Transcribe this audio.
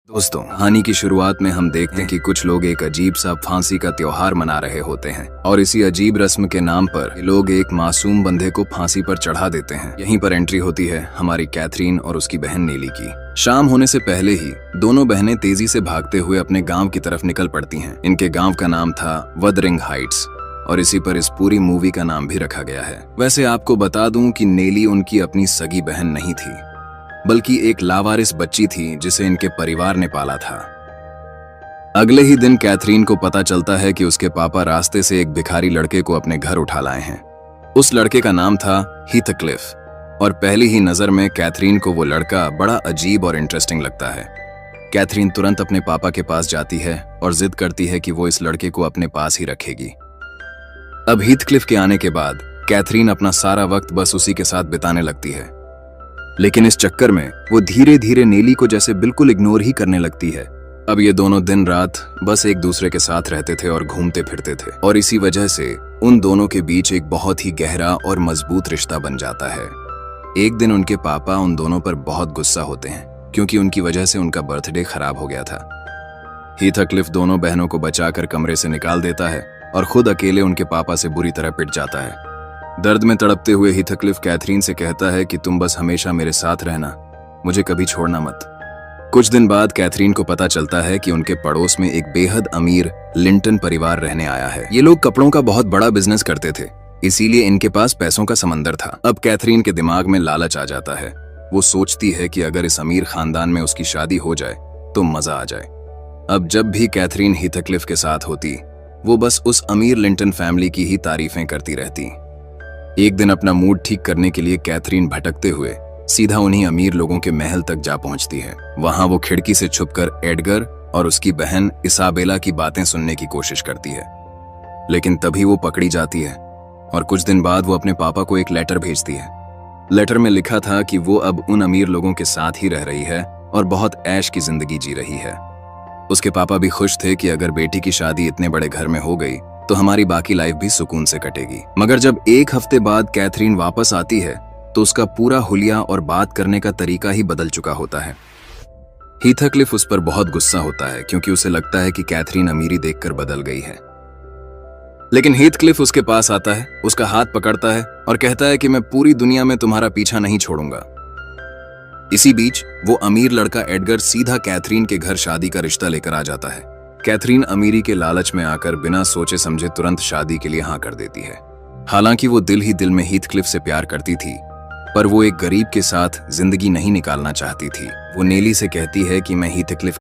दोस्तों, कहानी की शुरुआत में हम देखते हैं कि कुछ लोग एक अजीब सा फांसी का त्योहार मना रहे होते हैं और इसी अजीब रस्म के नाम पर ये लोग एक मासूम बंदे को फांसी पर चढ़ा देते हैं। यहीं पर एंट्री होती है हमारी कैथरीन और उसकी बहन नीली की। शाम होने से पहले ही दोनों बहनें तेजी से भागते हुए अपने गाँव की तरफ निकल पड़ती हैं। इनके गाँव का नाम था वदरिंग हाइट्स और इसी पर इस पूरी मूवी का नाम भी रखा गया है। वैसे आपको बता दूं कि नेली उनकी अपनी सगी बहन नहीं थी, बल्कि एक लावारिस बच्ची थी जिसे इनके परिवार ने पाला था। अगले ही दिन कैथरीन को पता चलता है कि उसके पापा रास्ते से एक भिखारी लड़के को अपने घर उठा लाए हैं। उस लड़के का नाम था हीथक्लिफ और पहली ही नजर में कैथरीन को वो लड़का बड़ा अजीब और इंटरेस्टिंग लगता है। कैथरीन तुरंत अपने पापा के पास जाती है और जिद करती है कि वो इस लड़के को अपने पास ही रखेगी। अब हीथक्लिफ के आने के बाद कैथरीन अपना सारा वक्त बस उसी के साथ बिताने लगती है, लेकिन इस चक्कर में वो धीरे धीरे नेली को जैसे बिल्कुल इग्नोर ही करने लगती है। अब ये दोनों दिन रात बस एक दूसरे के साथ रहते थे और घूमते फिरते थे और इसी वजह से उन दोनों के बीच एक बहुत ही गहरा और मजबूत रिश्ता बन जाता है। एक दिन उनके पापा उन दोनों पर बहुत गुस्सा होते हैं क्योंकि उनकी वजह से उनका बर्थडे खराब हो गया था। हीथक्लिफ दोनों बहनों को बचाकर कमरे से निकाल देता है और खुद अकेले उनके पापा से बुरी तरह पिट जाता है। दर्द में तड़पते हुए हीथक्लिफ कैथरीन से कहता है कि तुम बस हमेशा मेरे साथ रहना, मुझे कभी छोड़ना मत। कुछ दिन बाद कैथरीन को पता चलता है कि उनके पड़ोस में एक बेहद अमीर लिंटन परिवार रहने आया है। ये लोग कपड़ों का बहुत बड़ा बिजनेस करते थे, इसीलिए इनके पास पैसों का समंदर था। अब कैथरीन के दिमाग में लालच आ जाता है। वो सोचती है कि अगर इस अमीर खानदान में उसकी शादी हो जाए तो मजा आ जाए। अब जब भी कैथरीन हीथक्लिफ के साथ होती, वो बस उस अमीर लिंटन फैमिली की ही तारीफें करती रहती। एक दिन अपना मूड ठीक करने के लिए कैथरीन भटकते हुए सीधा उन्हीं अमीर लोगों के महल तक जा पहुंचती है। वहां वो खिड़की से छुपकर एडगर और उसकी बहन इसाबेला की बातें सुनने की कोशिश करती है, लेकिन तभी वो पकड़ी जाती है और कुछ दिन बाद वो अपने पापा को एक लेटर भेजती है। लेटर में लिखा था कि वो अब उन अमीर लोगों के साथ ही रह रही है और बहुत ऐश की जिंदगी जी रही है। उसके पापा भी खुश थे कि अगर बेटी की शादी इतने बड़े घर में हो गई तो हमारी बाकी लाइफ भी सुकून से कटेगी। मगर जब एक हफ्ते बाद कैथरीन वापस आती है तो उसका पूरा हुलिया और बात करने का तरीका ही बदल चुका होता है। हीथक्लिफ उस पर बहुत गुस्सा होता है क्योंकि उसे लगता है कि कैथरीन अमीरी देखकर बदल गई है। लेकिन हीथक्लिफ उसके पास आता है, उसका हाथ पकड़ता है और कहता है कि मैं पूरी दुनिया में तुम्हारा पीछा नहीं छोड़ूंगा। इसी बीच वो अमीर लड़का एडगर सीधा कैथरीन के घर शादी का रिश्ता लेकर आ जाता है। कैथरीन अमीरी के लालच में आकर बिना सोचे समझे तुरंत शादी के लिए हाँ कर देती है। हालांकि वो दिल ही दिल में हीथक्लिफ से प्यार करती थी, पर वो एक गरीब के साथ जिंदगी नहीं निकालना चाहती थी। वो नेली से कहती है कि मैं हीथक्लिफ